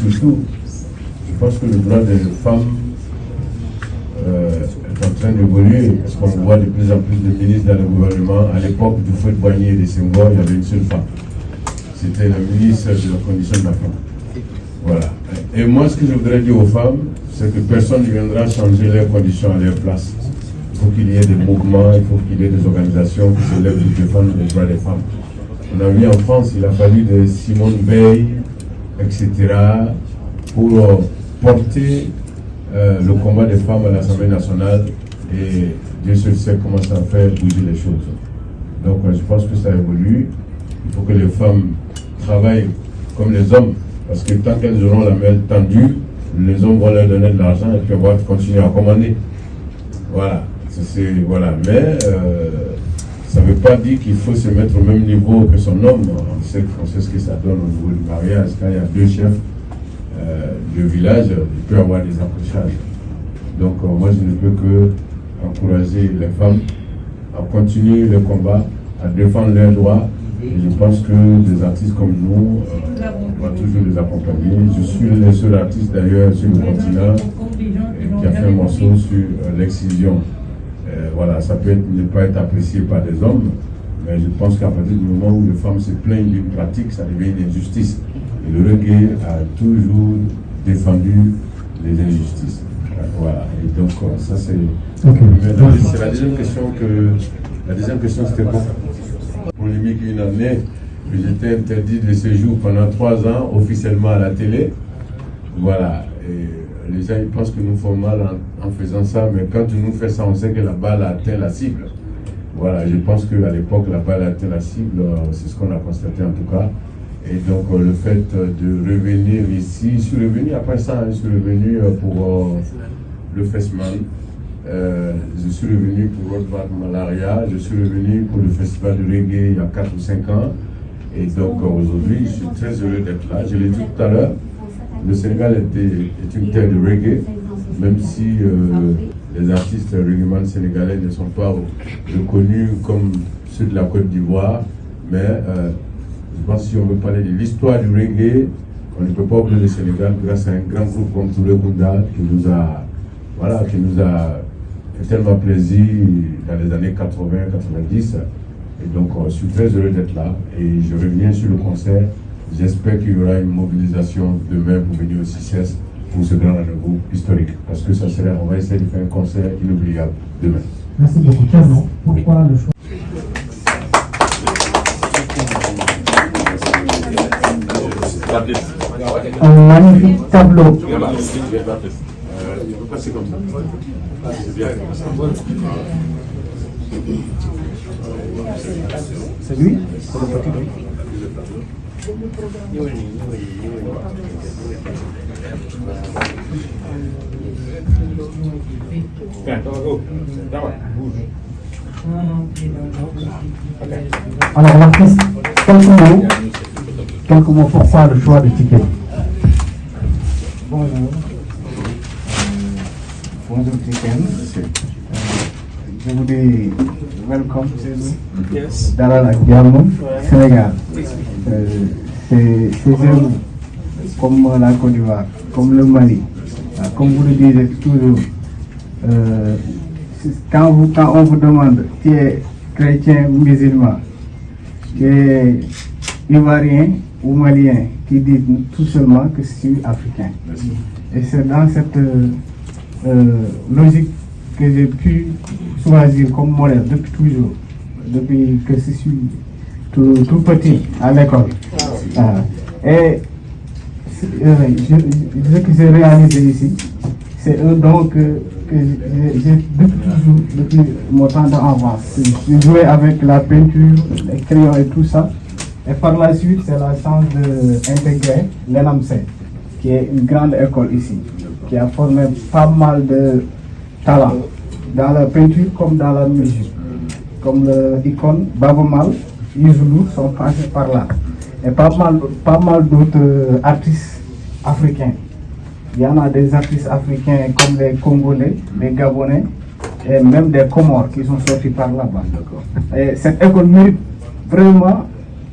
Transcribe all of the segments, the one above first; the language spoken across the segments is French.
Surtout, je pense que le droit des femmes est en train d'évoluer, parce qu'on voit de plus en plus de ministres dans le gouvernement. À l'époque du Houphouët-Boigny et de Senghor, il y avait une seule femme. C'était la ministre de la condition de la femme. Voilà. Et moi, ce que je voudrais dire aux femmes, c'est que personne ne viendra changer leurs conditions à leur place. Il faut qu'il y ait des mouvements, il faut qu'il y ait des organisations qui se lèvent pour défendre les droits des femmes. On a vu en France, il a fallu de Simone Veil, etc., pour porter le combat des femmes à l'Assemblée nationale, et Dieu seul sait comment ça fait bouger les choses. Donc je pense que ça évolue. Il faut que les femmes travaillent comme les hommes, parce que tant qu'elles auront la main tendue, les hommes vont leur donner de l'argent et puis on va continuer à commander. Voilà. Voilà. Mais ça ne veut pas dire qu'il faut se mettre au même niveau que son homme. On sait ce que ça donne au niveau du mariage. Quand il y a deux chefs de village, il peut y avoir des accrochages. Donc moi je ne peux que encourager les femmes à continuer le combat, à défendre leurs droits. Et je pense que des artistes comme nous, on va toujours les accompagner. Je suis le seul artiste d'ailleurs sur le continent qui a fait un morceau sur l'excision. Voilà, ça peut ne pas être apprécié par des hommes, mais je pense qu'à partir du moment où les femmes se plaignent d'une pratique, ça devient une injustice. Et le reggae a toujours défendu les injustices. Voilà, et donc ça c'est... Okay. C'est la deuxième question La deuxième question c'était quoi? Polémique une année, j'étais interdit de séjour pendant 3 ans officiellement à la télé. Voilà. Et les gens ils pensent que nous faisons mal en faisant ça, mais quand nous fait ça, on sait que la balle a atteint la cible. Voilà, je pense qu'à l'époque, la balle a atteint la cible, c'est ce qu'on a constaté en tout cas. Et donc le fait de revenir ici, je suis revenu après ça, je suis revenu pour le Festman. Je suis revenu pour Roadback Malaria, je suis revenu pour le festival de reggae il y a 4 ou 5 ans. Et donc aujourd'hui, je suis très heureux d'être là. Je l'ai dit tout à l'heure, le Sénégal est une terre de reggae, même si les artistes reggaeman sénégalais ne sont pas reconnus comme ceux de la Côte d'Ivoire. Mais je pense que si on veut parler de l'histoire du reggae, on ne peut pas oublier le Sénégal grâce à un grand groupe comme Touré Gunda qui nous a fait tellement plaisir dans les années 80-90. Et donc je suis très heureux d'être là et je reviens sur le concert. J'espère qu'il y aura une mobilisation demain pour venir au CICES pour ce grand rendez-vous historique. Parce que on va essayer de faire un concert inoubliable demain. Merci beaucoup. Canon, pourquoi le choix? Un magnifique tableau. Passer comme ça. C'est bien. C'est lui? C'est le petit lui. Alors l'artiste, quelques mots pourquoi le choix de ticket? Bonjour Tiken. Je vous dis welcome chez nous. Dalal ak jàmm Sénégal. Ces œuvres comme la Côte d'Ivoire, comme le Mali, comme vous le disiez toujours, quand on vous demande qui est chrétien ou musulman, qui est ivoirien ou malien, qui dit tout seulement que je suis africain. Et c'est dans cette logique que j'ai pu choisir comme modèle depuis toujours, depuis que je suis tout petit à l'école. Et ce que j'ai réalisé ici, c'est un don que j'ai depuis mon temps d'enfance. J'ai joué avec la peinture, les crayons et tout ça. Et par la suite, c'est la chance d'intégrer l'ENAMC, qui est une grande école ici, qui a formé pas mal de talents dans la peinture comme dans la musique. Comme l'icône Baba Mal, Youssou sont passés par là. Et pas mal d'autres artistes africains. Il y en a des artistes africains comme les Congolais, les Gabonais et même des Comores qui sont sortis par là-bas. Et cette école mérite vraiment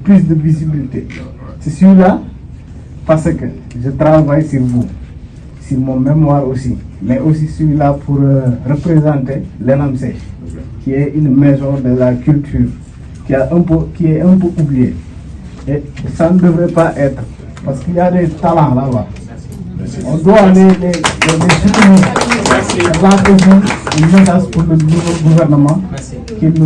plus de visibilité. C'est celui-là parce que je travaille sur vous, sur mon mémoire aussi, mais aussi celui-là pour représenter l'ENAMC, qui est une maison de la culture, qui est un peu oubliée. Et ça ne devrait pas être, parce qu'il y a des talents là-bas. On doit les soutenir. C'est là que j'ai une message pour le nouveau gouvernement qui nous